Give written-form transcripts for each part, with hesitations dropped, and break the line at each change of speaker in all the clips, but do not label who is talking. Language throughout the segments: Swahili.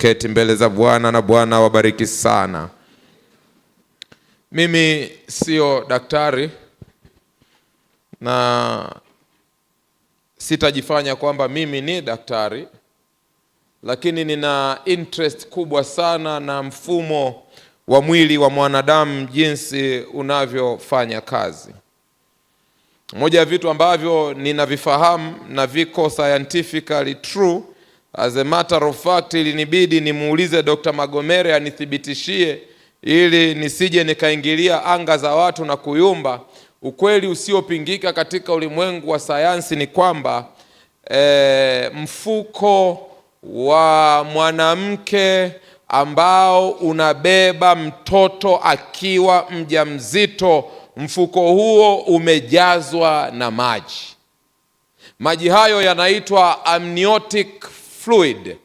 Keti mbele za Bwana na Bwana wabariki sana. Mimi sio daktari na sitajifanya kwamba mimi ni daktari, lakini nina interest kubwa sana na mfumo wa mwili wa mwanadamu jinsi unavyofanya kazi. Moja ya vitu ambavyo ninavifahamu na viko scientifically true, as a matter of fact, ilinibidi nimuulize Dr. Magomere anithibitishie ili nisije nikaingilia anga za watu na kuyumba. Ukweli usiopingika katika ulimwengu wa sayansi ni kwamba mfuko wa mwanamke ambao unabeba mtoto akiwa mjamzito, mfuko huo umejazwa na maji. Maji hayo yanaitwa amniotic fluid.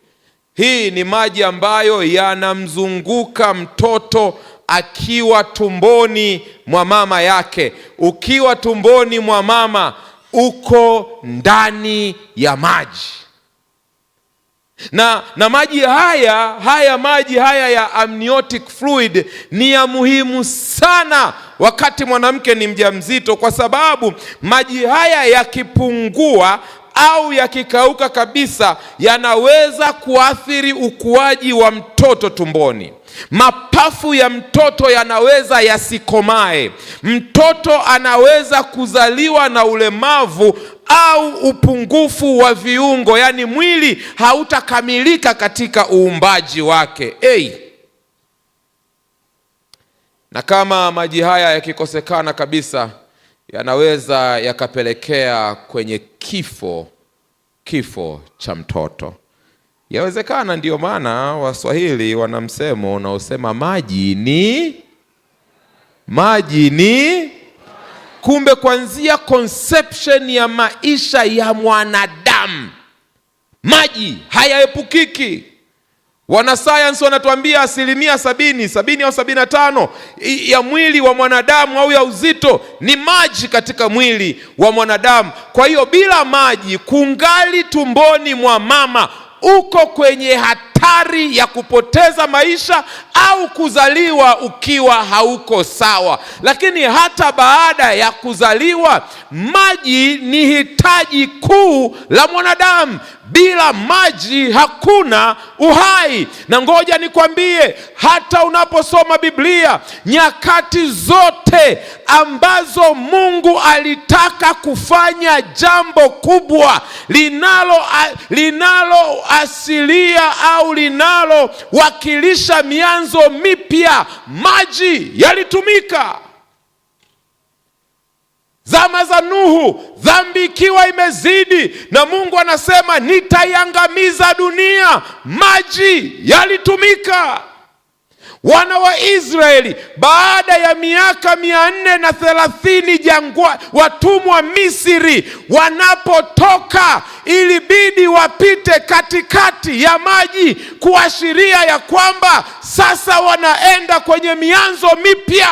Hii ni maji ambayo yanamzunguka mtoto akiwa tumboni mwa mama yake. Ukiwa tumboni mwa mama, uko ndani ya maji. Na maji maji haya ya amniotic fluid ni ya muhimu sana wakati mwanamke ni mjamzito, kwa sababu maji haya yakipungua au yakikauka kabisa yanaweza kuathiri ukuaji wa mtoto tumboni. Mapafu ya mtoto yanaweza yasikomae. Mtoto anaweza kuzaliwa na ulemavu au upungufu wa viungo, yani mwili hautakamilika katika uumbaji wake. Na kama maji haya yakikosekana kabisa, yanaweza yakapelekea kwenye kifo cha mtoto. Yawezekana ndio maana Waswahili wana msemo unaosema maji ni. Kumbe kuanzia conception ya maisha ya mwanadamu, maji hayaepukiki. Wanasayansi wanatuambia 70 au 75 ya mwili wa mwanadamu au ya uzito ni maji katika mwili wa mwanadamu. Kwa hiyo bila maji, kungali tumboni mwa mama, uko kwenye hatari ya kupoteza maisha au kuzaliwa ukiwa hauko sawa. Lakini hata baada ya kuzaliwa, maji ni hitaji kuu la mwanadamu. Bila maji hakuna uhai. Na ngoja nikwambie, hata unaposoma Biblia, nyakati zote ambazo Mungu alitaka kufanya jambo kubwa linaloasilia au linalowakilisha mianzo mipya, maji yalitumika. Zama za Nuhu, dhambi ikiwa imezidi na Mungu anasema nitaiangamiza dunia, maji yalitumika. Wana wa Israeli baada ya miaka 430 jangwa, watumwa Misri, wanapotoka ilibidi wapite katikati ya maji, kuashiria ya kwamba sasa wanaenda kwenye mianzo mipya.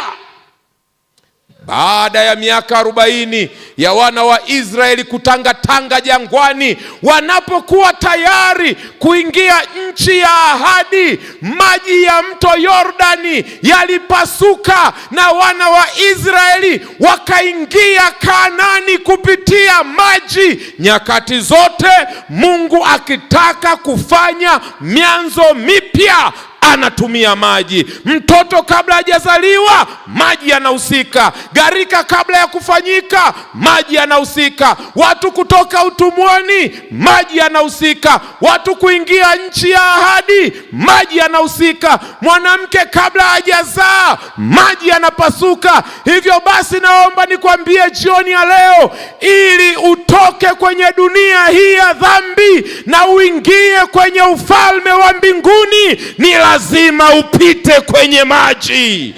Baada ya miaka 40 ya wana wa Israeli kutangatanga jangwani, wanapokuwa tayari kuingia nchi ya ahadi, maji ya mto Yordani yalipasuka na wana wa Israeli wakaingia Kanaani kupitia maji. Nyakati zote Mungu akitaka kufanya mianzo mipya anatumia maji. Mtoto kabla hajazaliwa, maji yanahusika. Gharika kabla ya kufanyika, maji yanahusika. Watu kutoka utumwani, maji yanahusika. Watu kuingia nchi ya ahadi, maji yanahusika. Mwanamke kabla hajazaa, maji yanapasuka. Hivyo basi naomba nikwambie jioni ya leo, ili utoke kwenye dunia hii ya dhambi na uingie kwenye ufalme wa mbinguni, ni lazima upite kwenye maji.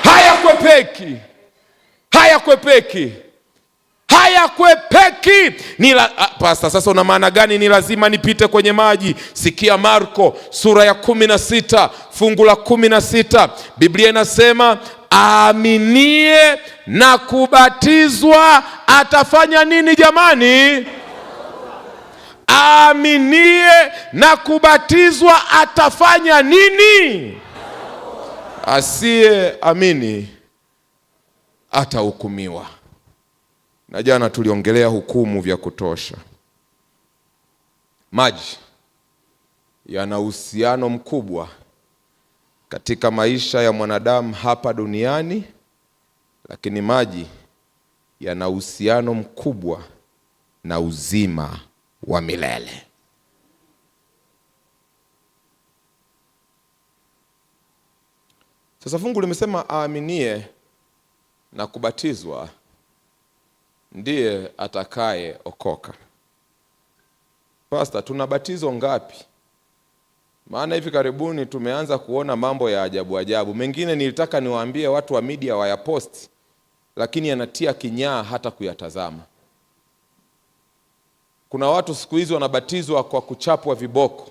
Hayakwepeki. Pastor, sasa una maana gani ni lazima nipite kwenye maji? Sikia Marko sura ya 16 fungu la 16. Biblia inasema aaminie na kubatizwa atafanya nini jamani? aaminie na kubatizwa atafanya nini? Asiyeamini atahukumiwa. Na jana tuliongelea hukumu vya kutosha. Maji yana uhusiano mkubwa katika maisha ya mwanadamu hapa duniani, lakini maji yana uhusiano mkubwa na uzima wa milele. Sasa fungu limesema aaminie na kubatizwa ndiye atakaye okoka. Pastor, tuna batizo ngapi? Maana hivi karibuni tumeanza kuona mambo ya ajabu ajabu. Mengine nilitaka niwaambie watu wa media wayaposti, lakini yanatia kinyaa hata kuyatazama. Kuna watu siku hizi wanabatizwa kwa kuchapwa viboko.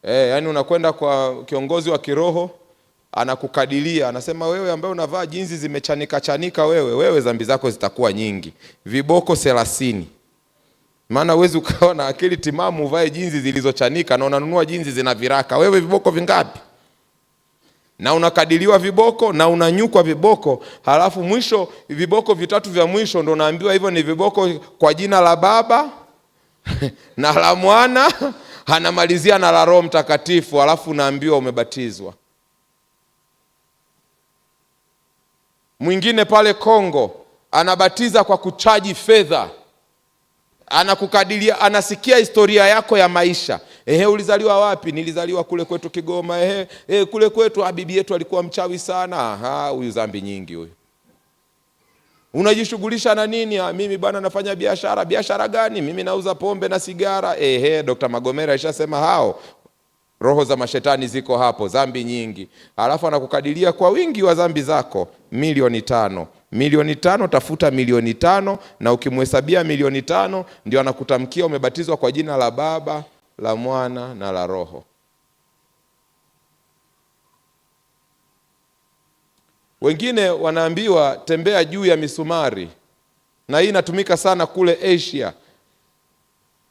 Yani unakwenda kwa kiongozi wa kiroho, anakukadilia, anasema wewe ambaye unavaa jinsi zimechanika chanika, wewe dhambi zako zitakuwa nyingi. Viboko 30. Maana huwezi ukawa na akili timamu uvae jinsi zilizochanika na unanunua jinsi zina viraka. Wewe viboko vingapi? Na unakadiliwa viboko na unanyukwa viboko, halafu mwisho viboko 3 vya mwisho ndo unaambiwa hivyo ni viboko kwa jina la Baba na la Mwana, anamalizia na la Roho Mtakatifu, halafu unaambiwa umebatizwa. Mwingine pale Kongo anabatiza kwa kuchaji fedha. Anakukadilia, anasikia historia yako ya maisha. Ulizaliwa wapi? Nilizaliwa kule kwetu Kigoma. Kule kwetu bibi yetu alikuwa mchawi sana. Huyu dhambi nyingi huyu. Unajishughulisha na nini? Mimi bwana nafanya biashara. Biashara gani? Mimi nauza pombe na sigara. Dr. Magomera alishasema hao roho za mashetani ziko hapo, dhambi nyingi. Alafu anakukadilia kwa wingi wa dhambi zako $5,000,000. $5,000,000, tafuta $5,000,000, na ukimhesabia $5,000,000 ndio anakutamkia umebatizwa kwa jina la Baba, la Mwana na la Roho. Wengine wanaambiwa tembea juu ya misumari, na hii inatumika sana kule Asia.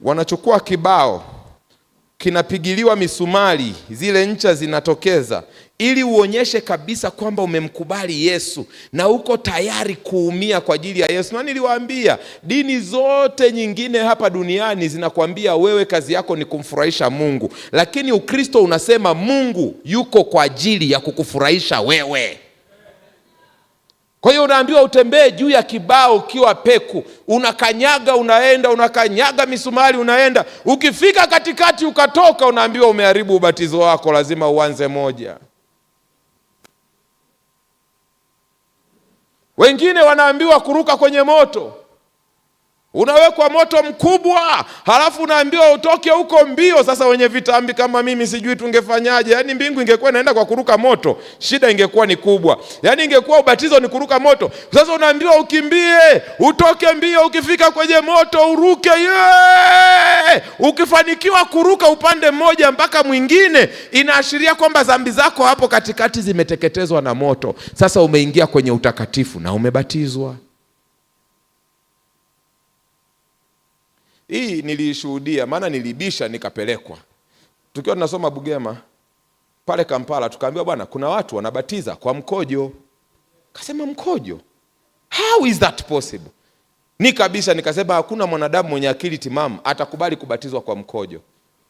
Wanachukua kibao, kinapigiliwa misumari, zile ncha zinatokeza, ili uonyeshe kabisa kwamba umemkubali Yesu na uko tayari kuumia kwa ajili ya Yesu. Na niliwaambia dini zote nyingine hapa duniani zinakwambia wewe kazi yako ni kumfurahisha Mungu, lakini Ukristo unasema Mungu yuko kwa ajili ya kukufurahisha wewe. Kwa hiyo unaambiwa utembee juu ya kibao ukiwa peku, unakanyaga unaenda, unakanyaga misumari unaenda. Ukifika katikati ukatoka, unaambiwa umeharibu ubatizo wako, lazima uanze moja. Wengine wanaambiwa kuruka kwenye moto. Unawekwa moto mkubwa, halafu unaambiwa utoke huko mbio. Sasa wenye vitambi kama mimi sijui tungefanyaje. Yaani mbingu ingekuwa inaenda kwa kuruka moto, shida ingekuwa ni kubwa. Yaani ingekuwa ubatizo ni kuruka moto. Sasa unaambiwa ukimbie, utoke mbio, ukifika kwenye moto uruke. Ukifanikiwa kuruka upande mmoja mpaka mwingine, inaashiria kwamba dhambi zako hapo katikati zimeteketezwa na moto. Sasa umeingia kwenye utakatifu na umebatizwa. Hii nilishuhudia, maana nilibisha nikapelekwa. Tukiwa tunasoma Bugema pale Kampala, tukaambiwa bwana kuna watu wanabatiza kwa mkojo. Kasema mkojo? How is that possible? Nikabisha nikasema hakuna mwanadamu mwenye akili timamu atakubali kubatizwa kwa mkojo.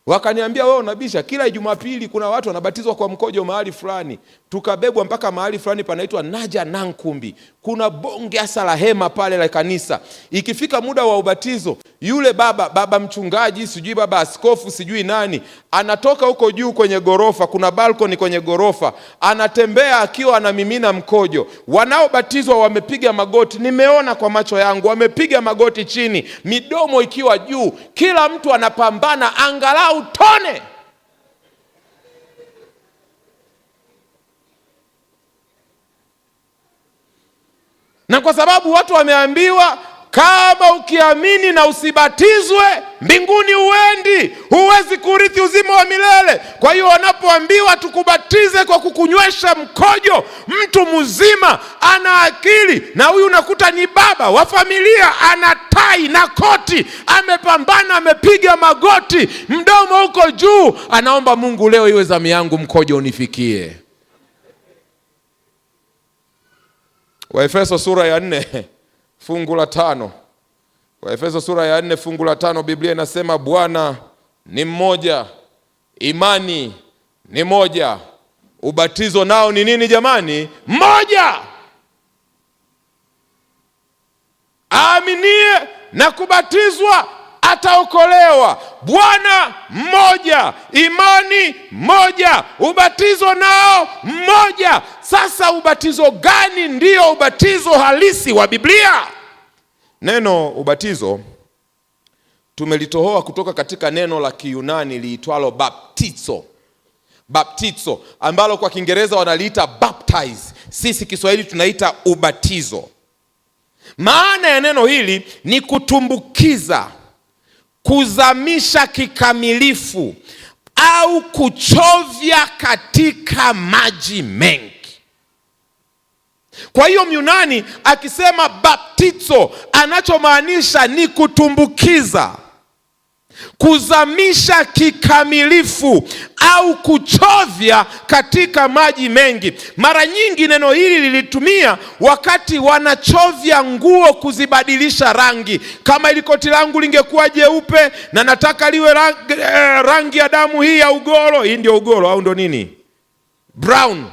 Wakaniambia wewe unabisha, kila Jumapili kuna watu wanabatizwa kwa mkojo mahali fulani. Tukabebwa mpaka mahali fulani panaitwa Naja Nankumbi. Kuna bonge hasa la hema pale la kanisa. Ikifika muda wa ubatizo, yule baba mchungaji, sijui baba askofu, sijui nani, anatoka huko juu kwenye gorofa, kuna balcony kwenye gorofa, anatembea akiwa anamimina mkojo. Wanaobatizwa wamepiga magoti, nimeona kwa macho yangu, wamepiga magoti chini, midomo ikiwa juu, kila mtu anapambana angalau tone. Na kwa sababu watu wameambiwa kama ukiamini na usibatizwe, mbinguni huendi, huwezi kurithi uzima wa milele. Kwa hiyo wanapoambiwa tukubatize kwa kukunywesha mkojo, mtu mzima ana akili, na huyu unakuta ni baba wa familia, ana tai na koti, amepambana, amepiga magoti, mdomo uko juu, anaomba Mungu, leo iwe zamu yangu, mkojo unifikie. Waefeso sura ya 4 fungu la 5. Waefeso sura ya 4 fungu la 5, Biblia inasema Bwana ni mmoja, imani ni moja, ubatizo nao ni nini jamani? Mmoja. Aaminie na kubatizwa ataokolewa. Bwana mmoja, imani moja, ubatizo nao mmoja. Sasa ubatizo gani ndio ubatizo halisi wa Biblia? Neno ubatizo tumelitohoa kutoka katika neno la Kiyunani liitwalo baptizo. Baptizo ambalo kwa Kiingereza wanaliita baptize, sisi Kiswahili tunaita ubatizo. Maana ya neno hili ni kutumbukiza, kuzamisha kikamilifu au kuchovya katika maji mengi. Kwa hiyo Myunani akisema baptizo, anachomaanisha ni kutumbukiza, kuzamisha kikamilifu au kuchovya katika maji mengi. Mara nyingi neno hili lilitumia wakati wanachovya nguo, kuzibadilisha rangi. Kama ili koti langu lingekuwa jeupe na nataka liwe rangi ya damu hii ya ugoro, hii ndio ugoro au ndo nini? Brown.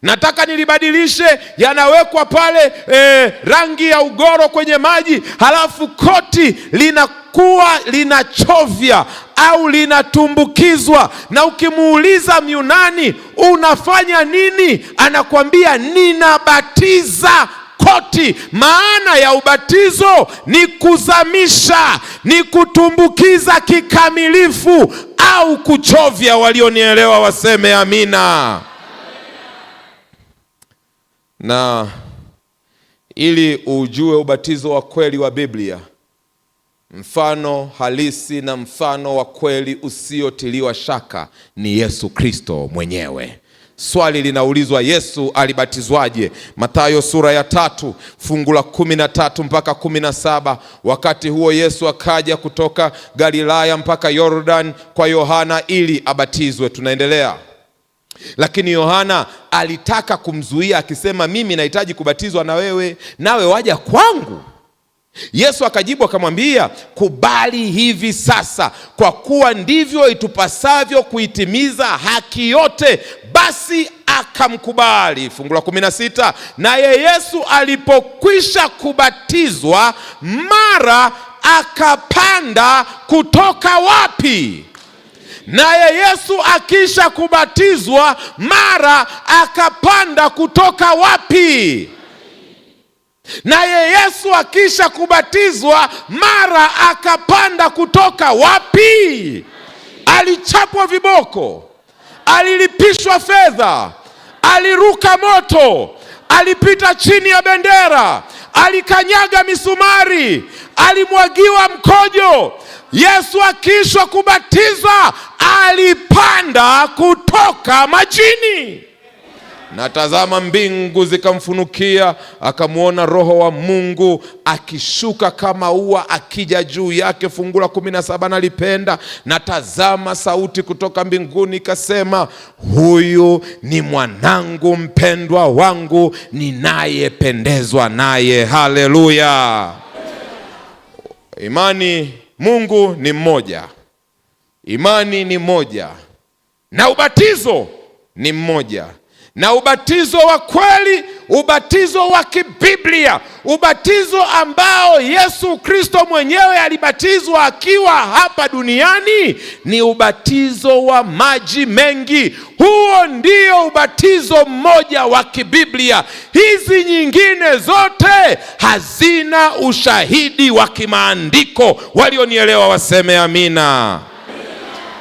Nataka nilibadilishe, yanawekwa pale rangi ya ugoro kwenye maji, halafu koti linakuwa linachovya au linatumbukizwa. Na ukimuuliza Myunani unafanya nini, anakuambia ninabatiza koti. Maana ya ubatizo ni kuzamisha, ni kutumbukiza kikamilifu au kuchovya. Walionielewa waseme amina. Na ili ujue ubatizo wa kweli wa Biblia, mfano halisi na mfano wa kweli usiotiliwa shaka ni Yesu Kristo mwenyewe. Swali linaulizwa, Yesu alibatizwaje? Mathayo sura ya 3 fungu la 13 mpaka 17. Wakati huo Yesu akaja kutoka Galilaya mpaka Yordan kwa Yohana ili abatizwe. Tunaendelea. Lakini Yohana alitaka kumzuia akisema, mimi nahitaji kubatizwa na wewe, nawe waja kwangu? Yesu akajibu akamwambia, kubali hivi sasa, kwa kuwa ndivyo itupasavyo kuitimiza haki yote. Basi akamkubali. Fungu la 16, naye Yesu alipokwisha kubatizwa, mara akapanda kutoka wapi? Naye Yesu akisha kubatizwa, mara akapanda kutoka wapi? Naye Yesu akisha kubatizwa, mara akapanda kutoka wapi? Alichapwa viboko, alilipishwa fedha, aliruka moto, alipita chini ya bendera, alikanyaga misumari, alimwagiwa mkojo. Yesu akisha kubatizwa, alipanda kutoka majini. Na tazama, mbingu zikamfunukia, akamwona Roho wa Mungu akishuka kama ua akija juu yake. Fungu la 17 nalipenda. Na tazama, sauti kutoka mbinguni ikasema, huyu ni mwanangu mpendwa wangu, ninayependezwa naye. Haleluya. Imani, Mungu ni mmoja, imani ni moja, na ubatizo ni mmoja. Na ubatizo wa kweli, ubatizo wa kibiblia, ubatizo ambao Yesu Kristo mwenyewe alibatizwa akiwa hapa duniani, ni ubatizo wa maji mengi. Huo ndio ubatizo mmoja wa kibiblia. Hizi nyingine zote hazina ushahidi wa kimaandiko. Walionielewa waseme amina.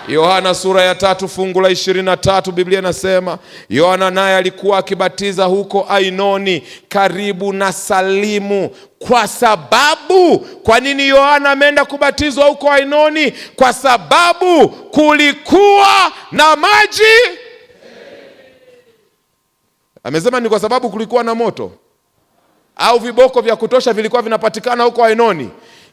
Yohana sura ya 3 fungu la 23, Biblia inasema Yohana naye alikuwa akibatiza huko Ainoni karibu na Salimu. Kwa sababu, kwa nini Yohana ameenda kubatizwa huko Ainoni? Kwa sababu kulikuwa na maji. Amesema ni kwa sababu kulikuwa na moto au viboko vya kutosha vilikuwa vinapatikana huko Ainoni?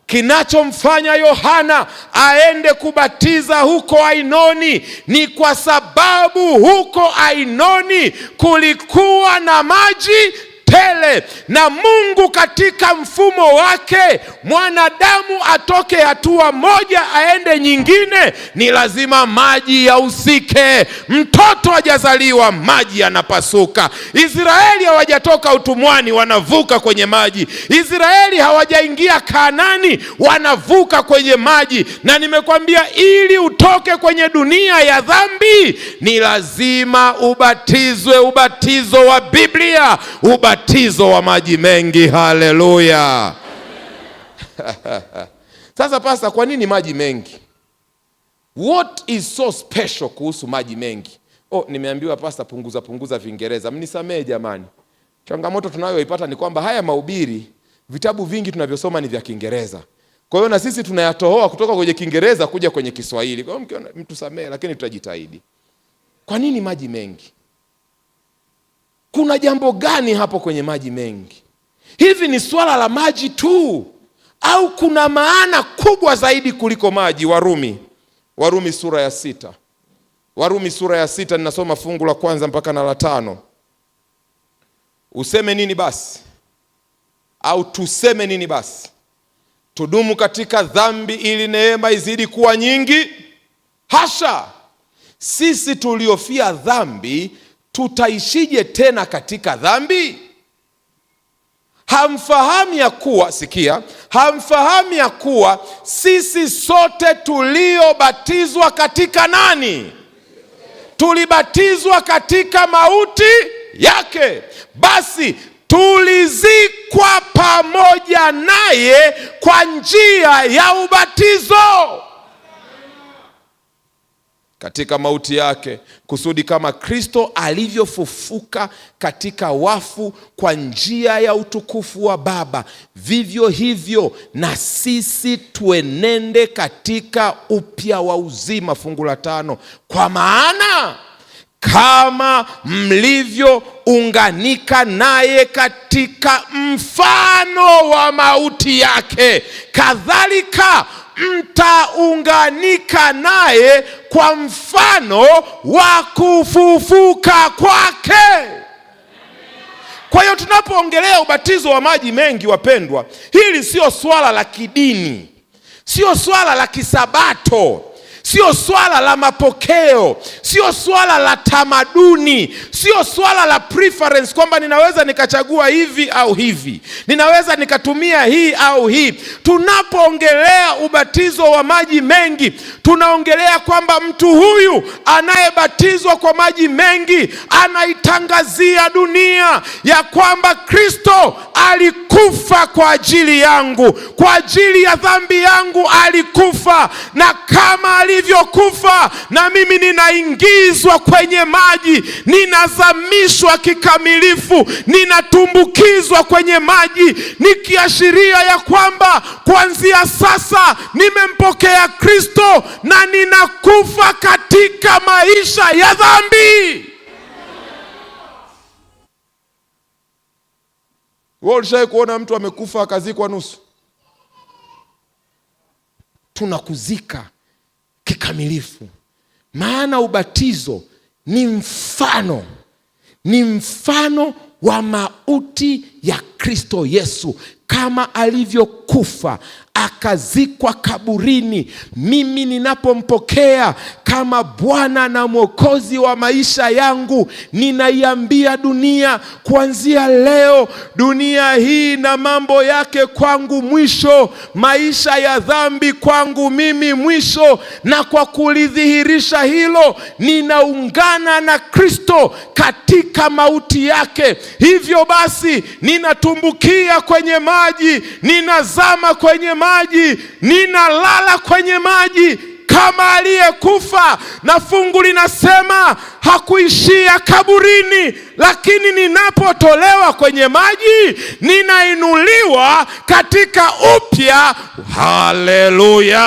Kinachomfanya Yohana aende kubatiza huko Ainoni ni kwa sababu huko Ainoni kulikuwa na maji tele. Na Mungu katika mfumo wake, mwanadamu atoke hatua moja aende nyingine, ni lazima maji yahusike. Mtoto hajazaliwa, maji yanapasuka. Israeli hawajatoka utumwani, wanavuka kwenye maji. Israeli hawajaingia Kanaani, wanavuka kwenye maji. Na nimekwambia, ili utoke kwenye dunia ya dhambi, ni lazima ubatizwe, ubatizo wa Biblia, ubatizo wa maji mengi. Haleluya. Sasa pasta, kwa nini maji mengi? What is so special kuhusu maji mengi? Nimeambiwa pasta, punguza Viingereza. Mnisamee jamani. Changamoto tunayoipata ni kwamba haya mahubiri, vitabu vingi tunavyosoma ni vya Kiingereza. Kwa hiyo na sisi tunayatohoa kutoka kwenye Kiingereza kuja kwenye Kiswahili. Kwa hiyo mtusamee, lakini tutajitahidi. Kwa nini maji mengi? Kuna jambo gani hapo kwenye maji mengi? Hivi ni swala la maji tu au kuna maana kubwa zaidi kuliko maji? Warumi sura ya 6. Warumi sura ya 6, ninasoma fungu la 1 mpaka na la 5. Useme nini basi? Au tuseme nini basi? Tudumu katika dhambi ili neema izidi kuwa nyingi? Hasha! Sisi tuliofia dhambi tutaishije tena katika dhambi? Hamfahamu ya kuwa, sikia, hamfahamu ya kuwa sisi sote tuliobatizwa katika nani? Tulibatizwa katika mauti yake. Basi tulizikwa pamoja naye kwa njia ya ubatizo katika mauti yake, kusudi kama Kristo alivyofufuka katika wafu kwa njia ya utukufu wa Baba, vivyo hivyo na sisi tuenende katika upya wa uzima. Fungu la 5, kwa maana kama mlivyounganika naye katika mfano wa mauti yake, kadhalika mtaunganika naye kwa mfano wa kufufuka kwake. Kwa hiyo tunapoongelea ubatizo wa maji mengi, wapendwa, hili sio swala la kidini, sio swala la kisabato, sio swala la mapokeo, sio swala la tamaduni, sio swala la preference kwamba ninaweza nikachagua hivi au hivi, ninaweza nikatumia hii au hii. Tunapoongelea ubatizo wa maji mengi, tunaongelea kwamba mtu huyu anayebatizwa kwa maji mengi anaitangazia dunia ya kwamba Kristo alikufa kwa ajili yangu, kwa ajili ya dhambi yangu alikufa, na kama alivyokufa na mimi ninaingizwa kwenye maji, ninazamishwa kikamilifu, ninatumbukizwa kwenye maji, nikiashiria ya kwamba kuanzia sasa nimempokea Kristo na ninakufa katika maisha ya dhambi. Wewe ulishawahi kuona mtu amekufa akazikwa nusu? Tunakuzika kikamilifu. Maana ubatizo ni mfano wa mauti ya Kristo Yesu. Kama alivyokufa akazikwa kaburini, mimi ninapompokea kama Bwana na Mwokozi wa maisha yangu, ninaiambia dunia, kuanzia leo dunia hii na mambo yake kwangu mwisho, maisha ya dhambi kwangu mimi mwisho. Na kwa kulidhihirisha hilo, ninaungana na Kristo katika mauti yake. Hivyo basi ninatumbukia kwenye maji, ninazama kwenye maji, ninalala kwenye maji, kama aliyekufa, na fungu linasema hakuishia kaburini, lakini ninapotolewa kwenye maji ninainuliwa katika upya. Haleluya!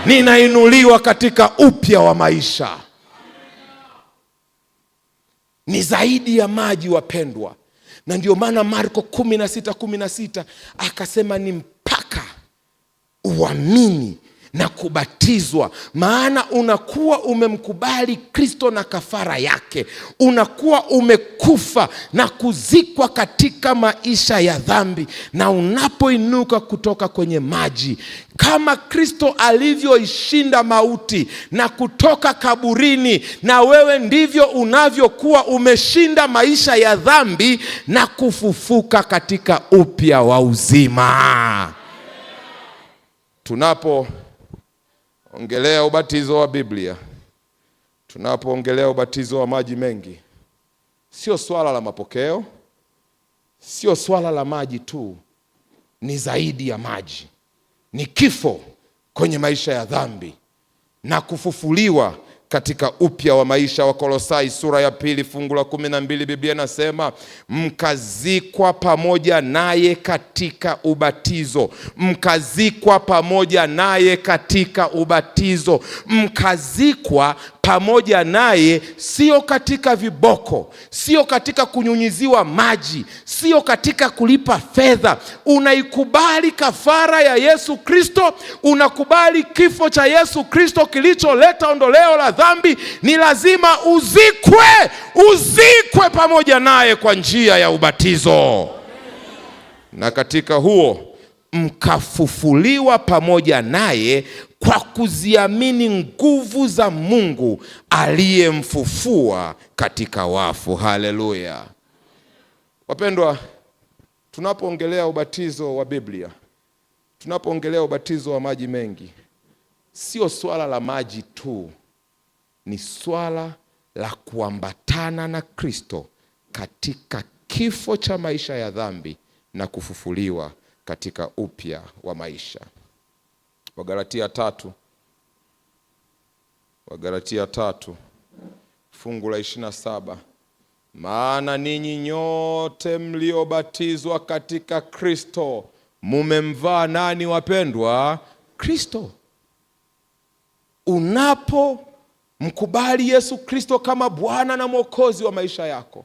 Ninainuliwa katika upya wa maisha. Ni zaidi ya maji, wapendwa. Na ndio maana Marko 16:16 akasema ni mpaka uamini na kubatizwa. Maana unakuwa umemkubali Kristo na kafara yake. Unakuwa umekufa na kuzikwa katika maisha ya dhambi. Na unapoinuka kutoka kwenye maji, kama Kristo alivyoishinda mauti na kutoka kaburini, na wewe ndivyo unavyokuwa umeshinda maisha ya dhambi na kufufuka katika upya wa uzima. Tunapoongelea ubatizo wa Biblia, tunapoongelea ubatizo wa maji mengi, sio swala la mapokeo, sio swala la maji tu, ni zaidi ya maji. Ni kifo kwenye maisha ya dhambi na kufufuliwa katika upya wa maisha. Wakolosai sura ya 2 fungu la 12, Biblia inasema mkazikwa pamoja naye katika ubatizo. Mkazikwa pamoja naye katika ubatizo. Mkazikwa pamoja naye, sio katika viboko, sio katika kunyunyiziwa maji, sio katika kulipa fedha. Unaikubali kafara ya Yesu Kristo, unakubali kifo cha Yesu Kristo kilicholeta ondoleo la dhambi. Ni lazima uzikwe pamoja naye kwa njia ya ubatizo. Na katika huo mkafufuliwa pamoja naye kwa kuziamini nguvu za Mungu aliyemfufua katika wafu. Haleluya! Wapendwa, tunapoongelea ubatizo wa Biblia, tunapoongelea ubatizo wa maji mengi, sio swala la maji tu, ni swala la kuambatana na Kristo katika kifo cha maisha ya dhambi na kufufuliwa katika upya wa maisha. Wagalatia 3 fungu la 27, maana ninyi nyote mliobatizwa katika Kristo mumemvaa nani, wapendwa? Kristo. Unapomkubali Yesu Kristo kama Bwana na Mwokozi wa maisha yako,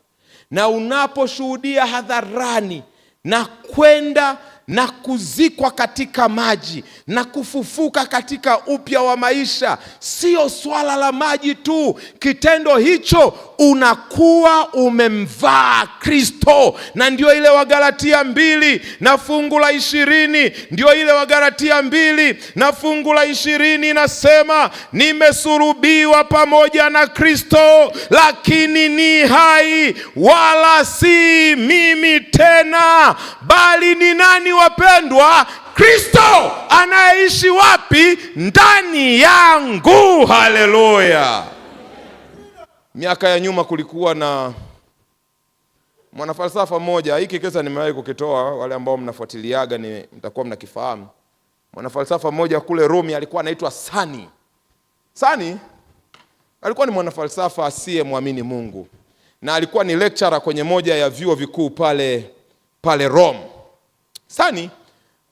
na unaposhuhudia hadharani na kwenda na kuzikwa katika maji na kufufuka katika upya wa maisha, sio swala la maji tu. Kitendo hicho unakuwa umemvaa Kristo. Na ndio ile Wagalatia 2 na fungu la 20, ndio ile Wagalatia 2 na fungu la 20 inasema, nimesulubiwa pamoja na Kristo, lakini ni hai, wala si mimi tena, bali ni nani, wapendwa? Kristo anayeishi wapi? Ndani yangu. Haleluya! Miaka ya nyuma kulikuwa na mwanafalsafa mmoja, hiki kisa nimewahi kukitoa, wale ambao mnafuatiliaga mtakuwa mnakifahamu. Mwanafalsafa mmoja kule Rumi alikuwa anaitwa Sani. Sani alikuwa ni mwanafalsafa asiyemwamini Mungu, na alikuwa ni lecturer kwenye moja ya vyuo vikuu pale Rome. Sani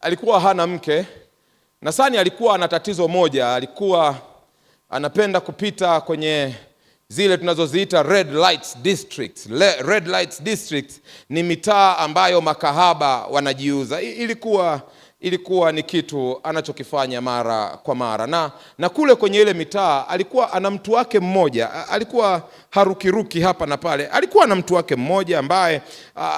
alikuwa hana mke, na Sani alikuwa ana tatizo moja. Alikuwa anapenda kupita kwenye zile tunazoziita red lights districts. Red lights districts ni mitaa ambayo makahaba wanajiuza. Ilikuwa ni kitu anachokifanya mara kwa mara. Na kule kwenye ile mitaa alikuwa ana mtu wake mmoja, alikuwa harukiruki hapa na pale. Alikuwa na mtu wake mmoja ambaye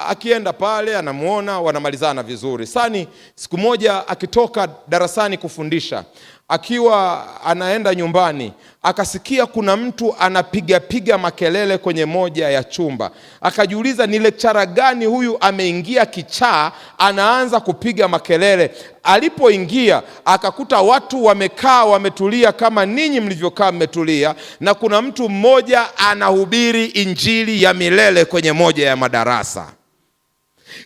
akienda pale anamuona, wanamalizana vizuri. Sani siku moja akitoka darasani kufundisha, akiwa anaenda nyumbani, akasikia kuna mtu anapiga makelele kwenye moja ya chumba. Akajiuliza, ni lecturer gani huyu ameingia kichaa anaanza kupiga makelele? Alipoingia akakuta watu wamekaa wametulia kama ninyi mlivyokaa mmetulia, na kuna mtu mmoja anahubiri injili ya milele kwenye moja ya madarasa.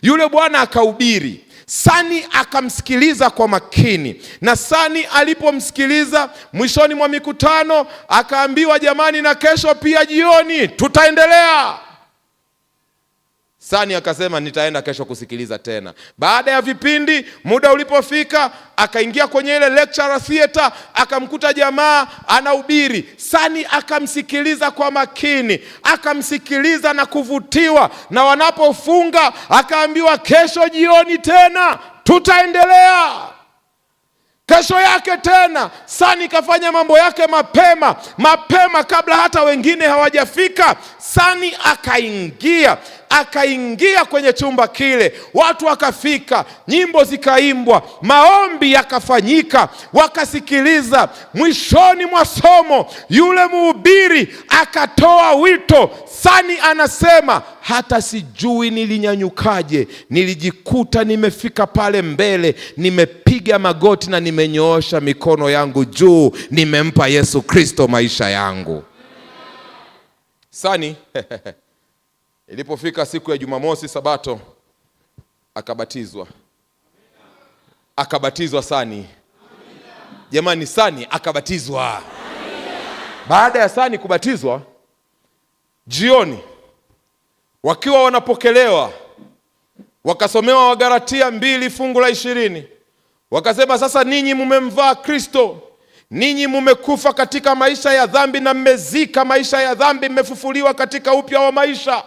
Yule bwana akahubiri, Sani akamsikiliza kwa makini, na Sani alipomsikiliza mwishoni mwa mikutano akaambiwa, jamani, na kesho pia jioni tutaendelea. Sani akasema, nitaenda kesho kusikiliza tena. Baada ya vipindi, muda ulipofika, akaingia kwenye ile lecture theater, akamkuta jamaa anahubiri. Sani akamsikiliza kwa makini, akamsikiliza na kuvutiwa, na wanapofunga akaambiwa, kesho jioni tena tutaendelea. Kesho yake tena Sani kafanya mambo yake mapema kabla hata wengine hawajafika. Sani akaingia kwenye chumba kile, watu wakafika, nyimbo zikaimbwa, maombi yakafanyika, wakasikiliza. Mwishoni mwa somo yule mhubiri akatoa wito. Sani anasema, hata sijui nilinyanyukaje, nilijikuta nimefika pale mbele, nimepiga magoti na nimenyoosha mikono yangu juu, nimempa Yesu Kristo maisha yangu. Sani ilipofika siku ya Jumamosi Sabato akabatizwa Sani. Jamani, Sani akabatizwa. Baada ya Sani kubatizwa, jioni wakiwa wanapokelewa, wakasomewa Wagalatia 2 fungu la 20. Wakasema, sasa ninyi mumemvaa Kristo, ninyi mumekufa katika maisha ya dhambi na mmezika maisha ya dhambi, mmefufuliwa katika upya wa maisha.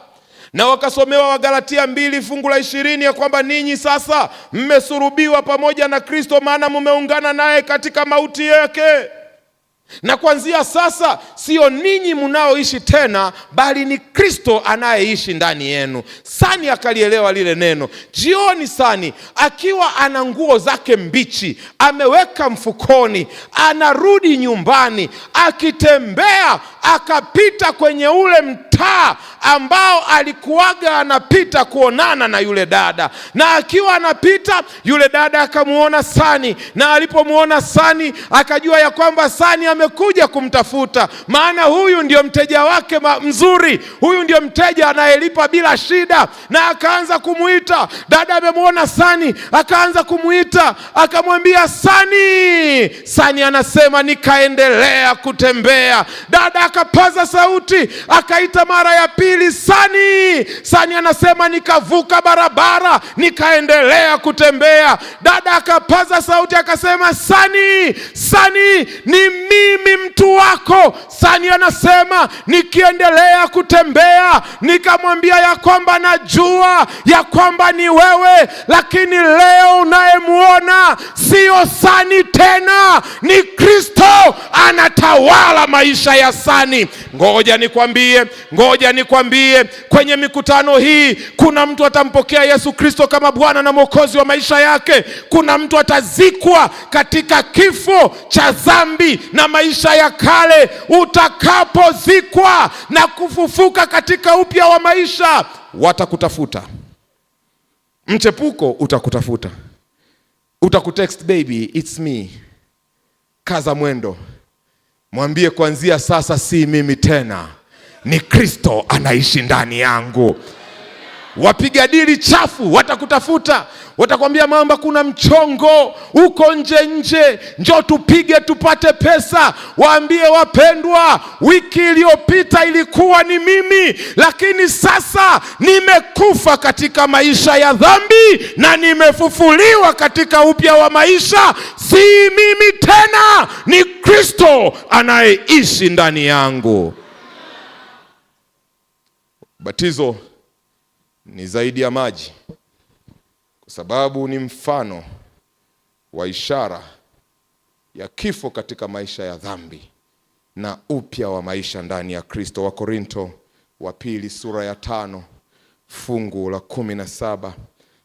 Na wakasomewa Wagalatia 2 fungu la 20 ya kwamba ninyi sasa mmesulubiwa pamoja na Kristo, maana mumeungana naye katika mauti yake. Na kuanzia sasa sio ninyi mnaoishi tena, bali ni Kristo anayeishi ndani yenu. Sani akalielewa lile neno. Jioni Sani akiwa ana nguo zake mbichi, ameweka mfukoni, anarudi nyumbani, akitembea akapita kwenye ule mtaa ambao alikuwaga anapita kuonana na yule dada. Na akiwa anapita, yule dada akamuona Sani, na alipomuona Sani akajua ya kwamba Sani amekuja kumtafuta, maana huyu ndio mteja wake mzuri, huyu ndio mteja anayelipa bila shida. Na akaanza kumuita. Dada amemuona Sani, akaanza kumuita, akamwambia, Sani. Sani anasema, nikaendelea kutembea. Dada akapaza sauti, akaita mara ya pili, Sani. Sani anasema, nikavuka barabara, nikaendelea kutembea. Dada akapaza sauti akasema, Sani, Sani, ni mimi mtu wako. Sani anasema, nikiendelea kutembea nikamwambia ya kwamba najua ya kwamba ni wewe, lakini leo unayemuona sio Sani tena, ni Kristo anatawala maisha ya Sani. Ngoja nikwambie, kwenye mikutano hii kuna mtu atampokea Yesu Kristo kama Bwana na Mwokozi wa maisha yake. Kuna mtu atazikwa katika kifo cha dhambi na maisha ya kale. Utakapozikwa na kufufuka katika upya wa maisha, watakutafuta. Mchepuko utakutafuta, utakutext, baby it's me. Kaza mwendo, mwambie kuanzia sasa si mimi tena, ni Kristo anaishi ndani yangu. Wapiga dili chafu watakutafuta, watakwambia, mamba kuna mchongo uko nje, njoo tupige tupate pesa. Waambie, wapendwa, wiki iliyopita ilikuwa ni mimi, lakini sasa nimekufa katika maisha ya dhambi na nimefufuliwa katika upya wa maisha. Si mimi tena, ni Kristo anayeishi ndani yangu. Batizo ni zaidi ya maji, kwa sababu ni mfano wa ishara ya kifo katika maisha ya dhambi na upya wa maisha ndani ya Kristo. Wakorintho wa pili sura ya 5 fungu la 17.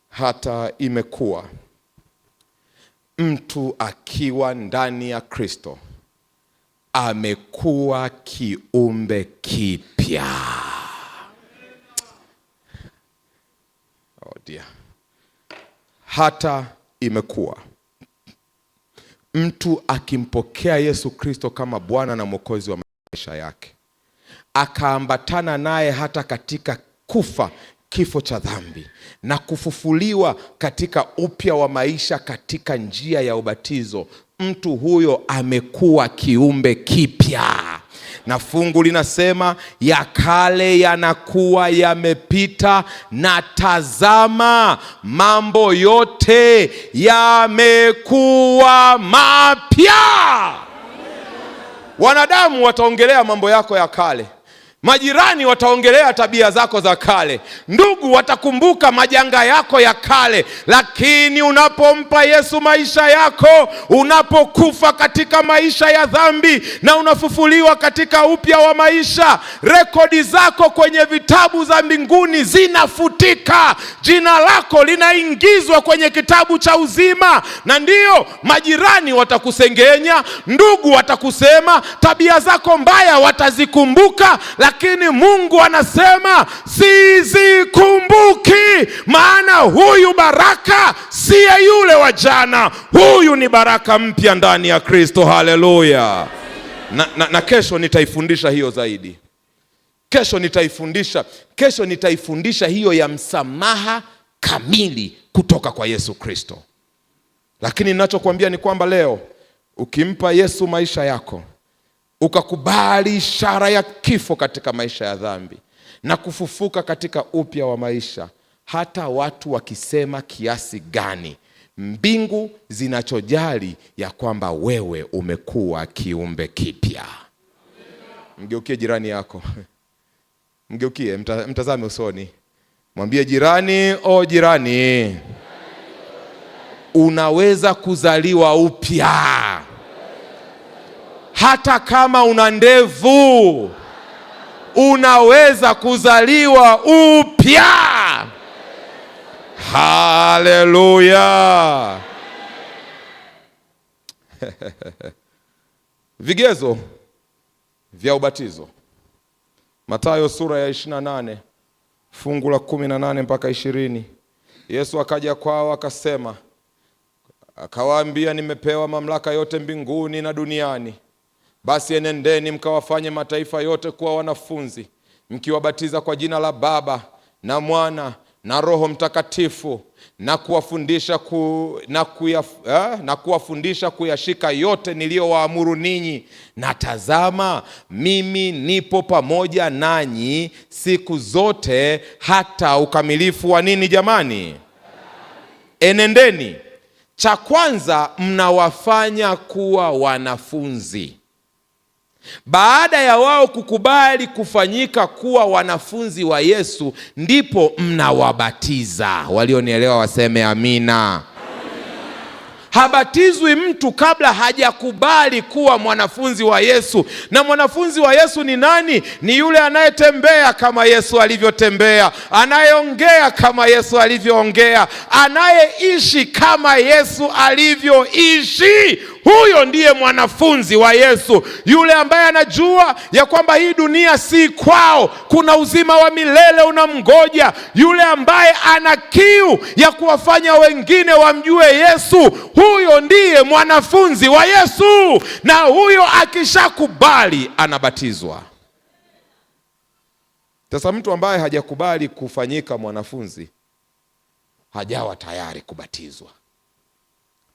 Hata imekuwa mtu akiwa ndani ya Kristo amekuwa kiumbe kipya. Oh dear. Hata imekuwa mtu akimpokea Yesu Kristo kama Bwana na Mwokozi wa maisha yake, akaambatana naye hata katika kufa kifo cha dhambi na kufufuliwa katika upya wa maisha katika njia ya ubatizo, mtu huyo amekuwa kiumbe kipya. Na fungu linasema ya kale yanakuwa yamepita, na tazama mambo yote yamekuwa mapya. Wanadamu wataongelea mambo yako ya kale, majirani wataongelea tabia zako za kale, ndugu watakumbuka majanga yako ya kale. Lakini unapompa Yesu maisha yako, unapokufa katika maisha ya dhambi na unafufuliwa katika upya wa maisha, rekodi zako kwenye vitabu za mbinguni zinafutika, jina lako linaingizwa kwenye kitabu cha uzima. Na ndiyo, majirani watakusengenya, ndugu watakusema, tabia zako mbaya watazikumbuka, lakini Mungu anasema sizikumbuki, maana huyu baraka siye yule wa jana, huyu ni baraka mpya ndani ya Kristo. Haleluya. Na kesho nitaifundisha hiyo zaidi. Kesho nitaifundisha hiyo ya msamaha kamili kutoka kwa Yesu Kristo. Lakini ninachokuambia ni kwamba leo ukimpa Yesu maisha yako, ukakubali ishara ya kifo katika maisha ya dhambi na kufufuka katika upya wa maisha, hata watu wakisema kiasi gani, mbingu zinachojali ya kwamba wewe umekuwa kiumbe kipya. Mgeukie jirani yako, mgeukie, mtazame usoni, mwambie jirani, o jirani, unaweza kuzaliwa upya. Hata kama una ndevu, unaweza kuzaliwa upya. Haleluya. Vigezo vya ubatizo. Mathayo sura ya 28 fungu la 18 mpaka 20. Yesu akaja kwao akasema, akawaambia, nimepewa mamlaka yote mbinguni na duniani. Basi enendeni mkawafanye mataifa yote kuwa wanafunzi, mkiwabatiza kwa jina la Baba na Mwana na Roho Mtakatifu, na kuwafundisha kuyashika yote niliyowaamuru ninyi. Na tazama, mimi nipo pamoja nanyi siku zote hata ukamilifu wa nini jamani? Enendeni. Cha kwanza, mnawafanya kuwa wanafunzi. Baada ya wao kukubali kufanyika kuwa wanafunzi wa Yesu, ndipo mnawabatiza. Walionielewa waseme amina. Habatizwi mtu kabla hajakubali kuwa mwanafunzi wa Yesu. Na mwanafunzi wa Yesu ni nani? Ni yule anayetembea kama Yesu alivyotembea, anayeongea kama Yesu alivyoongea, anayeishi kama Yesu alivyoishi. Huyo ndiye mwanafunzi wa Yesu, yule ambaye anajua ya kwamba hii dunia si kwao, kuna uzima wa milele unamgoja, yule ambaye ana kiu ya kuwafanya wengine wamjue Yesu. Huyo ndiye mwanafunzi wa Yesu, na huyo akishakubali anabatizwa. Sasa mtu ambaye hajakubali kufanyika mwanafunzi hajawa tayari kubatizwa.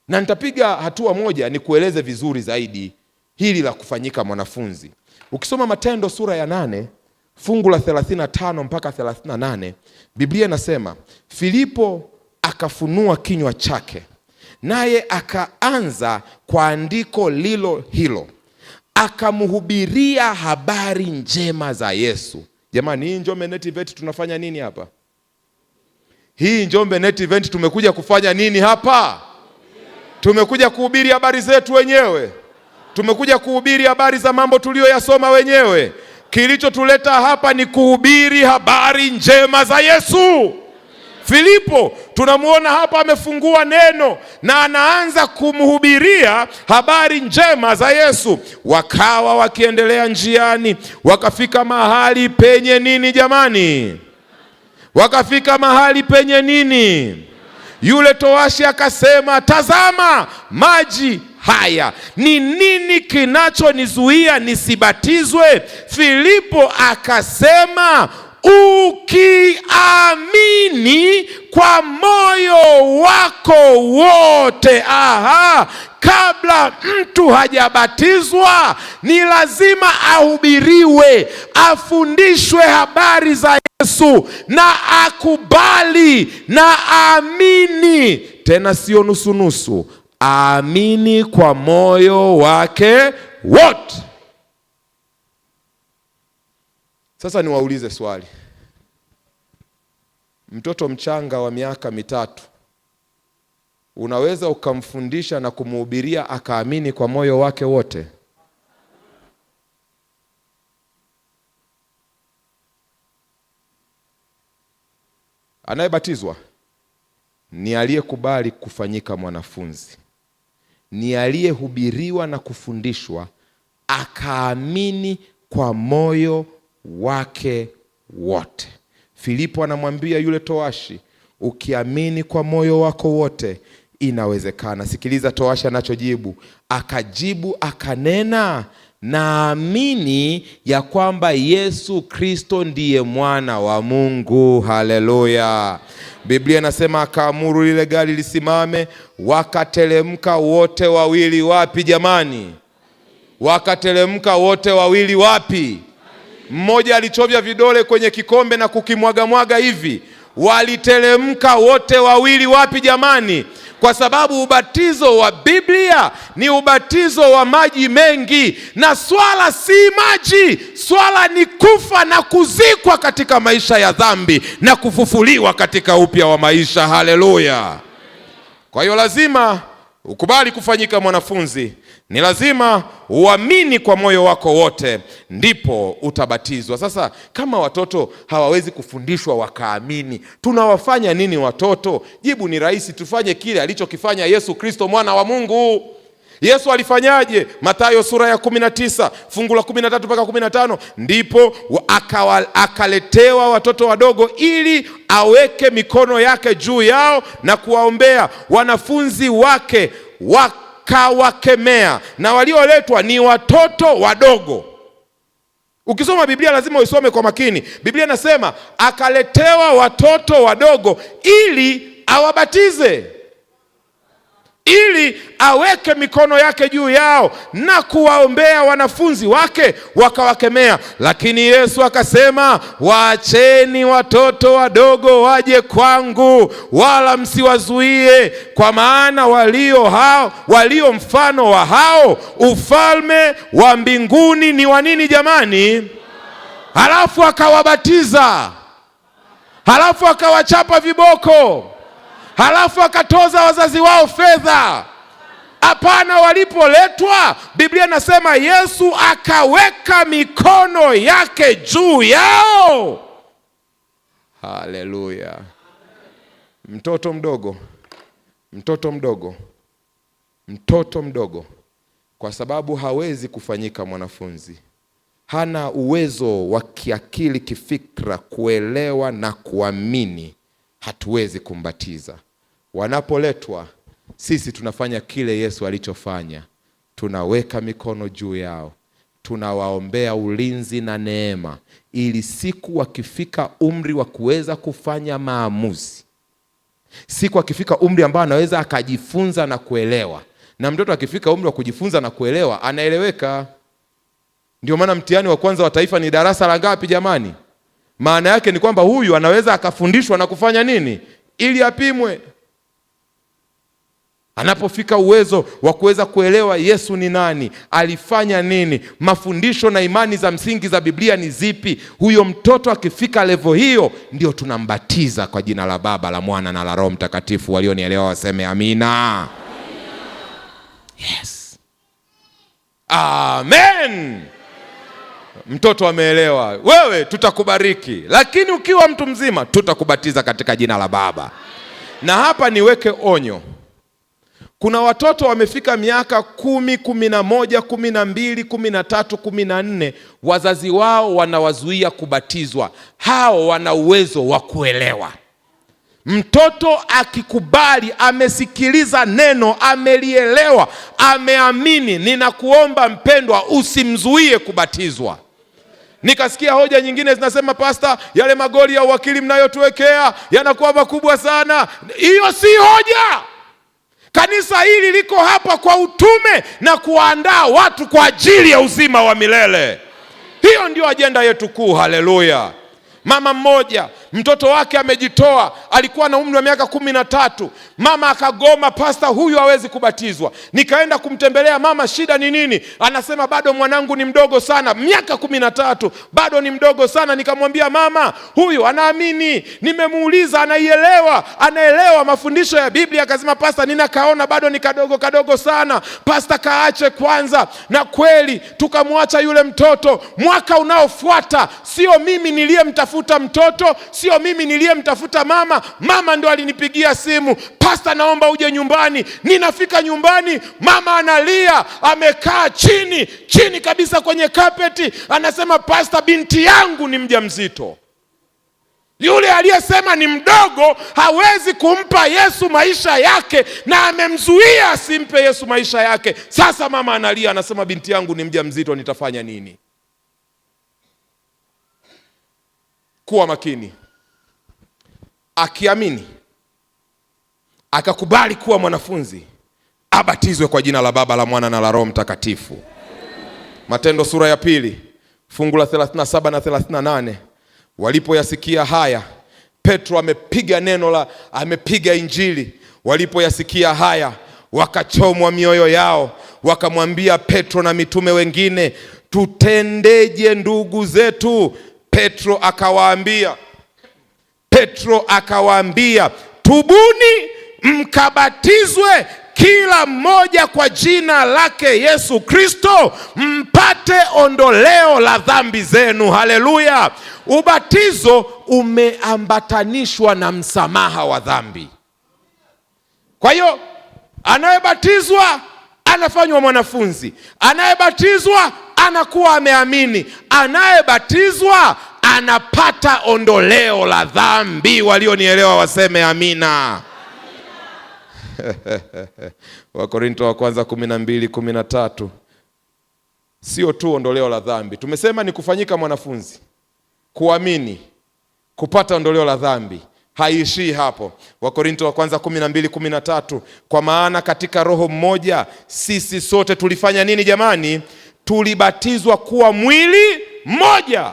Na nitapiga hatua moja ni kueleze vizuri zaidi hili la kufanyika mwanafunzi. Ukisoma Matendo sura ya 8 fungu la 35 mpaka 38, Biblia inasema, Filipo akafunua kinywa chake, naye akaanza kwa andiko lilo hilo, akamhubiria habari njema za Yesu. Jamani, hii Njombe Net Event tunafanya nini hapa? Hii Njombe Net Event tumekuja kufanya nini hapa? Tumekuja kuhubiri habari zetu wenyewe. Tumekuja kuhubiri habari za mambo tuliyoyasoma wenyewe. Kilichotuleta hapa ni kuhubiri habari njema za Yesu. Filipo tunamuona hapa amefungua neno na anaanza kumhubiria habari njema za Yesu. Wakawa wakiendelea njiani, wakafika mahali penye nini jamani? Wakafika mahali penye nini? Yule towashi akasema, tazama maji haya, ni nini kinachonizuia nisibatizwe? Filipo akasema, ukiamini kwa moyo wako wote. Kabla mtu hajabatizwa ni lazima ahubiriwe, afundishwe habari za Yesu na akubali na aamini. Tena sio nusu-nusu, aamini kwa moyo wake wote. Sasa niwaulize swali. Mtoto mchanga wa miaka 3 unaweza ukamfundisha na kumhubiria akaamini kwa moyo wake wote? Anayebatizwa ni aliyekubali kufanyika mwanafunzi, ni aliyehubiriwa na kufundishwa akaamini kwa moyo wake wote. Filipo anamwambia yule towashi, ukiamini kwa moyo wako wote inawezekana. Sikiliza towashi anachojibu. Akajibu akanena, naamini ya kwamba Yesu Kristo ndiye mwana wa Mungu. Haleluya. Biblia inasema akaamuru lile gari lisimame, wakatelemka wote wawili. Wapi jamani? Wakatelemka wote wawili wapi? Mmoja alichovya vidole kwenye kikombe na kukimwaga hivi. Walitelemka wote wawili wapi jamani? Kwa sababu ubatizo wa Biblia ni ubatizo wa maji mengi, na swala si maji, swala ni kufa na kuzikwa katika maisha ya dhambi na kufufuliwa katika upya wa maisha. Haleluya. Kwa hiyo lazima ukubali kufanyika mwanafunzi, ni lazima uamini kwa moyo wako wote, ndipo utabatizwa. Sasa kama watoto hawawezi kufundishwa wakaamini, tunawafanya nini watoto? Jibu ni rahisi, tufanye kile alichokifanya Yesu Kristo mwana wa Mungu. Yesu alifanyaje? Mathayo sura ya 19 fungu la 13 mpaka 15. Ndipo akaletewa watoto wadogo ili aweke mikono yake juu yao na kuwaombea. Wanafunzi wake wakawakemea, na walioletwa ni watoto wadogo. Ukisoma Biblia lazima uisome kwa makini. Biblia inasema akaletewa watoto wadogo ili awabatize, ili aweke mikono yake juu yao na kuwaombea. Wanafunzi wake wakawakemea, lakini Yesu akasema, waacheni watoto wadogo waje kwangu, wala msiwazuie, kwa maana walio mfano wa hao ufalme wa mbinguni ni wa nini jamani? Halafu akawabatiza, halafu akawachapa viboko, halafu akatoza wazazi wao fedha. Hapana, walipoletwa Biblia inasema Yesu akaweka mikono yake juu yao. Haleluya. Mtoto mdogo kwa sababu hawezi kufanyika mwanafunzi, hana uwezo wa kiakili, kifikra, kuelewa na kuamini, hatuwezi kumbatiza. Wanapoletwa, sisi tunafanya kile Yesu alichofanya. Tunaweka mikono juu yao, tunawaombea ulinzi na neema, ili siku wakifika umri wa kuweza kufanya maamuzi, siku akifika umri ambao anaweza akajifunza na kuelewa. Na mtoto akifika umri wa kujifunza na kuelewa, anaeleweka. Ndio maana mtihani wa kwanza wa taifa ni darasa la ngapi jamani? Maana yake ni kwamba huyu anaweza akafundishwa na kufanya nini ili apimwe. Anapofika uwezo wa kuweza kuelewa Yesu ni nani, alifanya nini, mafundisho na imani za msingi za Biblia ni zipi, huyo mtoto akifika level hiyo, ndio tunambatiza kwa jina la Baba, la Mwana na la Roho Mtakatifu. Walionielewa waseme amina. Yes. Amen. Mtoto ameelewa. Wewe tutakubariki, lakini ukiwa mtu mzima tutakubatiza katika jina la Baba. Na hapa niweke onyo. Kuna watoto wamefika miaka 10, 11, 12, 13, 14, wazazi wao wanawazuia kubatizwa. Hao wana uwezo wa kuelewa. Mtoto akikubali, amesikiliza neno, amelielewa, ameamini, ninakuomba mpendwa, usimzuie kubatizwa. Nikasikia hoja nyingine zinasema, pasta, yale magoli ya uwakili mnayotuwekea yanakuwa makubwa sana. Hiyo si hoja. Kanisa hili liko hapa kwa utume na kuandaa watu kwa ajili ya uzima wa milele. Hiyo ndio ajenda yetu kuu. Haleluya. Mama mmoja, mtoto wake amejitoa, alikuwa na umri wa miaka 13. Mama akagoma, pasta, huyu hawezi kubatizwa. Nikaenda kumtembelea mama, shida ni nini? Anasema, bado mwanangu ni mdogo sana, miaka 13, bado ni mdogo sana. Nikamwambia, mama, huyu anaamini, nimemuuliza, anaelewa mafundisho ya Biblia. Akasema, pasta, ninakaona bado ni kadogo sana, pasta, kaache kwanza. Na kweli tukamwacha yule mtoto. Mwaka unaofuata, sio mimi niliyemtafuta mtoto, sio mimi niliyemtafuta mama. Mama ndo alinipigia simu, pasta, naomba uje nyumbani. Ninafika nyumbani, mama analia, amekaa chini kabisa kwenye kapeti. Anasema, pasta, binti yangu ni mjamzito. Yule aliyesema ni mdogo hawezi kumpa Yesu maisha yake, na amemzuia asimpe Yesu maisha yake. Sasa mama analia, anasema, binti yangu ni mjamzito, nitafanya nini? Kuwa makini. Akiamini, akakubali kuwa mwanafunzi, abatizwe kwa jina la Baba, la Mwana na la Roho Mtakatifu. Matendo sura ya 2 fungu la 37 na 38. Walipoyasikia haya, Petro amepiga injili. Walipoyasikia haya, wakachomwa mioyo yao, wakamwambia Petro na mitume wengine, tutendeje ndugu zetu? Petro akawaambia, tubuni mkabatizwe kila mmoja kwa jina lake Yesu Kristo, mpate ondoleo la dhambi zenu. Haleluya. Ubatizo umeambatanishwa na msamaha wa dhambi. Kwa hiyo anayebatizwa anafanywa mwanafunzi, anayebatizwa anakuwa ameamini, anayebatizwa anapata ondoleo la dhambi. Walionielewa waseme amina. Wakorinto wa kwanza 12:13. Sio tu ondoleo la dhambi, tumesema ni kufanyika mwanafunzi, kuamini, kupata ondoleo la dhambi. Haishii hapo. Wakorinto wa kwanza 12:13, kwa maana katika roho mmoja sisi sote tulifanya nini jamani? Tulibatizwa kuwa mwili mmoja,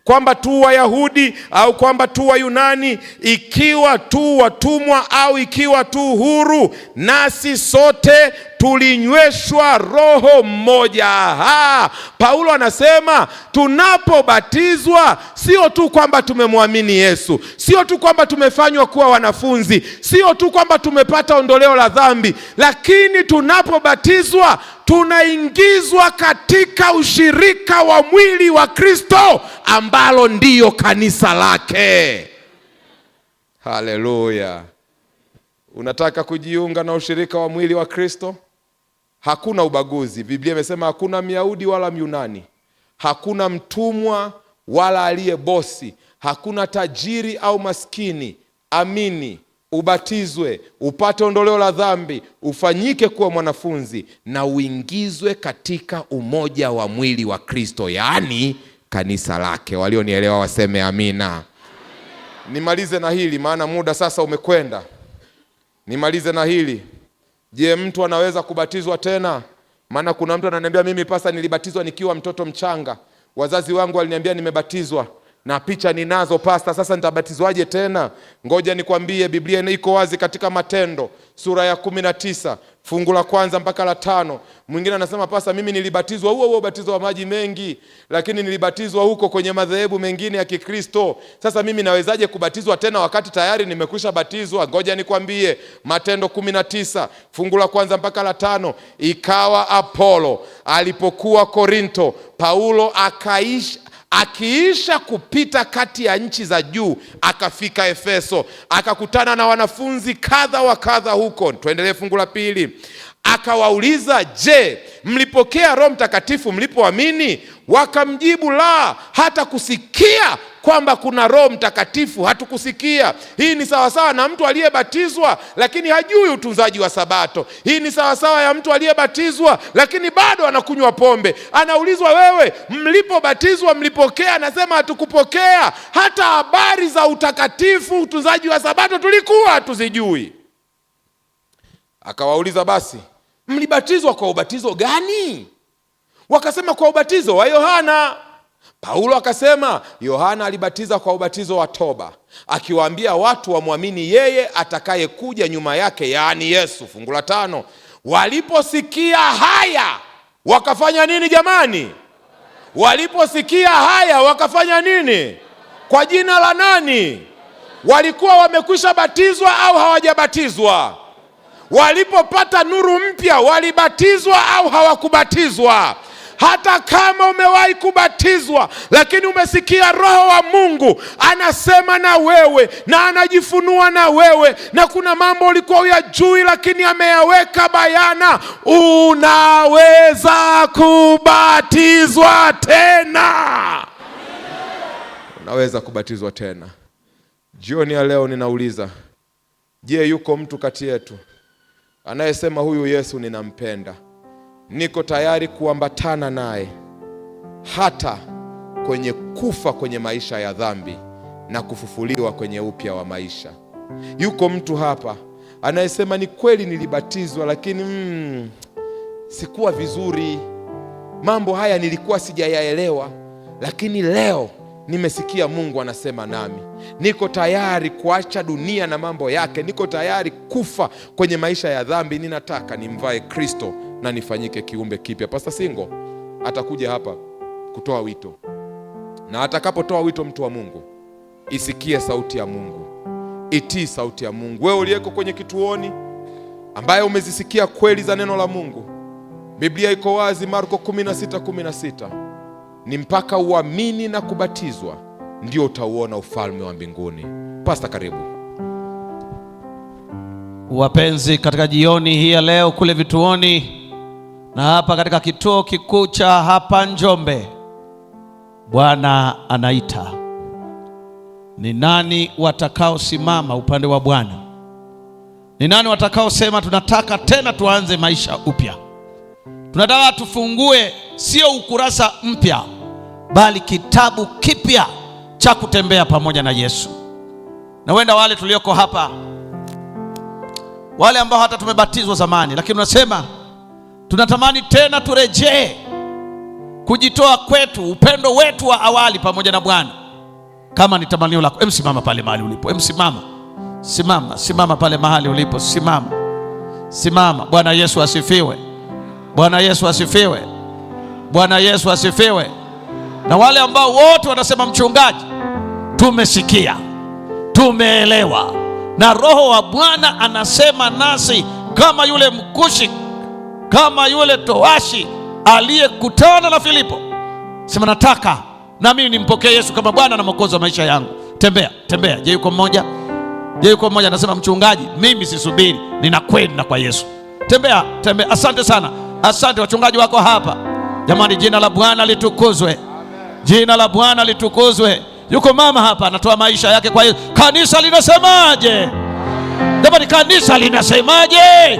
kwamba tu Wayahudi au kwamba tu Wayunani, ikiwa tu watumwa au ikiwa tu huru, nasi sote tulinyweshwa roho mmoja. Paulo anasema tunapobatizwa sio tu kwamba tumemwamini Yesu, sio tu kwamba tumefanywa kuwa wanafunzi, sio tu kwamba tumepata ondoleo la dhambi, lakini tunapobatizwa tunaingizwa katika ushirika wa mwili wa Kristo, ambalo ndiyo kanisa lake. Haleluya. Unataka kujiunga na ushirika wa mwili wa Kristo? Hakuna ubaguzi. Biblia imesema hakuna Myahudi wala Myunani, hakuna mtumwa wala aliye bosi, hakuna tajiri au maskini. Amini, ubatizwe, upate ondoleo la dhambi, ufanyike kuwa mwanafunzi, na uingizwe katika umoja wa mwili wa Kristo, yaani kanisa lake. Walionielewa waseme amina. Nimalize na hili, maana muda sasa umekwenda. Nimalize na hili. Je, mtu anaweza kubatizwa tena? Maana kuna mtu ananiambia, mimi pasta, nilibatizwa nikiwa mtoto mchanga, wazazi wangu waliniambia nimebatizwa na picha ninazo pasta, sasa nitabatizwaje tena? Ngoja nikwambie, Biblia iko wazi katika Matendo sura ya 19 fungu la 1 mpaka la 5. Mwingine anasema, pasta, mimi nilibatizwa huo ubatizo wa maji mengi, lakini nilibatizwa huko kwenye madhehebu mengine ya Kikristo. Sasa mimi nawezaje kubatizwa tena wakati tayari nimekwisha batizwa? Ngoja nikwambie, Matendo 19 fungu la 1 mpaka la 5. Ikawa Apolo alipokuwa Korinto, Paulo akiisha kupita kati ya nchi za juu, akafika Efeso, akakutana na wanafunzi kadha wa kadha huko. Tuendelee fungu la 2. Akawauliza, je, mlipokea Roho Mtakatifu mlipoamini? Wakamjibu, la, hata kusikia kwamba kuna Roho Mtakatifu, hatukusikia. Hii ni sawasawa na mtu aliyebatizwa lakini hajui utunzaji wa Sabato. Hii ni sawasawa ya mtu aliyebatizwa lakini bado anakunywa pombe. Anaulizwa, wewe mlipobatizwa mlipokea? Anasema hatukupokea. Hata habari za utakatifu, utunzaji wa Sabato tulikuwa hatuzijui. Akawauliza, basi mlibatizwa kwa ubatizo gani? Wakasema, kwa ubatizo wa Yohana. Paulo akasema, Yohana alibatiza kwa ubatizo wa toba, akiwaambia watu wamwamini yeye atakayekuja nyuma yake, yaani Yesu. Fungu la 5, waliposikia haya wakafanya nini jamani? Waliposikia haya wakafanya nini? Kwa jina la nani? Walikuwa wamekwisha batizwa au hawajabatizwa? Walipopata nuru mpya walibatizwa au hawakubatizwa? Hata kama umewahi kubatizwa lakini umesikia Roho wa Mungu anasema na wewe na anajifunua na wewe, na kuna mambo ulikuwa huyajui lakini ameyaweka bayana, unaweza kubatizwa tena. Unaweza kubatizwa tena. Jioni ya leo ninauliza, je, yuko mtu kati yetu anayesema huyu Yesu ninampenda, niko tayari kuambatana naye hata kwenye kufa kwenye maisha ya dhambi na kufufuliwa kwenye upya wa maisha? Yuko mtu hapa anayesema, ni kweli nilibatizwa lakini sikuwa vizuri, mambo haya nilikuwa sijayaelewa, lakini leo nimesikia Mungu anasema nami, niko tayari kuacha dunia na mambo yake, niko tayari kufa kwenye maisha ya dhambi, ninataka nimvae Kristo na nifanyike kiumbe kipya. Pastor Singo atakuja hapa kutoa wito, na atakapotoa wito, mtu wa Mungu, isikie sauti ya Mungu, itii sauti ya Mungu. Wewe uliyeko kwenye kituoni ambaye umezisikia kweli za neno la Mungu, Biblia iko wazi, Marko 16:16, ni mpaka uamini na kubatizwa ndio utauona ufalme wa mbinguni. Pastor, karibu.
Wapenzi, katika jioni hii ya leo kule vituoni na hapa katika kituo kikuu cha hapa Njombe, Bwana anaita. Ni nani watakaosimama upande wa Bwana? Ni nani watakaosema tunataka tena tuanze maisha upya? Tunataka tufungue sio ukurasa mpya, bali kitabu kipya cha kutembea pamoja na Yesu. Na wenda wale tulioko hapa, wale ambao hata tumebatizwa zamani, lakini unasema tunatamani tena turejee kujitoa kwetu, upendo wetu wa awali pamoja na Bwana. Kama ni tamanio lako, emsimama pale mahali ulipo. Emsimama. Simama pale mahali ulipo. Simama. Bwana Yesu asifiwe. Bwana Yesu asifiwe. Bwana Yesu asifiwe. Na wale ambao wote wanasema, mchungaji, tumesikia, tumeelewa, na Roho wa Bwana anasema nasi kama yule Mkushi, kama yule towashi aliyekutana na Filipo. Sema, nataka na mimi nimpokee Yesu kama Bwana na Mwokozi wa maisha yangu. Tembea. Je, yuko mmoja? Anasema, mchungaji, mimi sisubiri, ninakwenda kwa Yesu. Tembea. Asante sana. Asante, wachungaji wako hapa. Jamani, jina la Bwana litukuzwe. Jina la Bwana litukuzwe. Yuko mama hapa anatoa maisha yake kwa Yesu. Kanisa linasemaje? Jamani, kanisa linasemaje?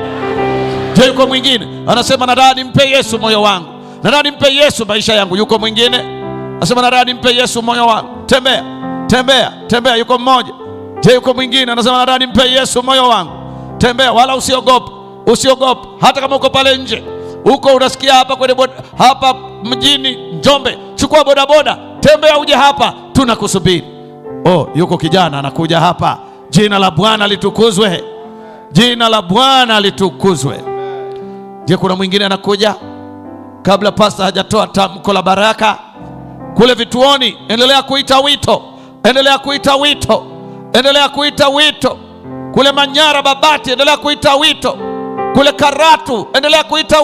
Je, yuko mwingine anasema, nataka nimpe Yesu moyo wangu, nataka nimpe Yesu maisha yangu? Yuko mwingine anasema, nataka nimpe Yesu moyo wangu. Tembea. Yuko mmoja. Je, yuko mwingine anasema, nataka nimpe Yesu moyo wangu? Tembea, wala usiogope. Hata kama uko pale nje, uko unasikia hapa kwenye hapa mjini Njombe, chukua bodaboda, tembea uje hapa, tunakusubiri. Yuko kijana anakuja hapa. Jina la Bwana litukuzwe. Jina la Bwana litukuzwe. Je, kuna mwingine anakuja? Kabla pastor hajatoa tamko la baraka kule vituoni, endelea kuita wito. Kule Manyara Babati, endelea kuita wito. Kule Karatu, endelea kuita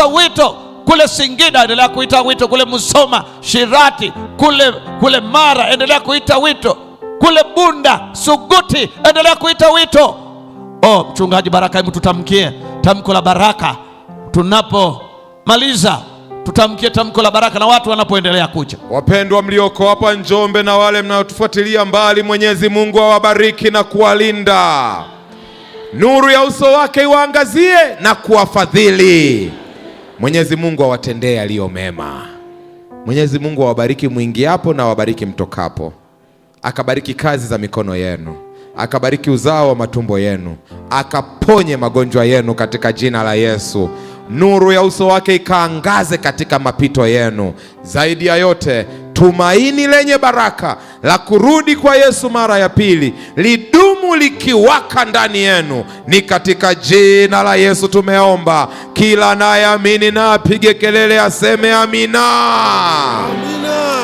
wito. Kule Singida, endelea kuita wito. Kule Musoma, Shirati, kule Mara, endelea kuita wito. Kule Bunda, Suguti, endelea kuita wito. Mchungaji Baraka, hebu tutamkie tamko la baraka tunapomaliza tutamkie tamko la baraka na watu wanapoendelea kuja.
Wapendwa mlioko hapa Njombe na wale mnaotufuatilia mbali, Mwenyezi Mungu awabariki na kuwalinda. Nuru ya uso wake iwaangazie na kuwafadhili. Mwenyezi Mungu awatendee yaliyo mema. Mwenyezi Mungu awabariki mwingiapo na awabariki mtokapo. Akabariki kazi za mikono yenu, akabariki uzao wa matumbo yenu, akaponye magonjwa yenu katika jina la Yesu. Nuru ya uso wake ikaangaze katika mapito yenu. Zaidi ya yote, tumaini lenye baraka la kurudi kwa Yesu mara ya pili lidumu likiwaka ndani yenu. Ni katika jina la Yesu tumeomba. Kila anayeamini na apige kelele aseme amina. Amina.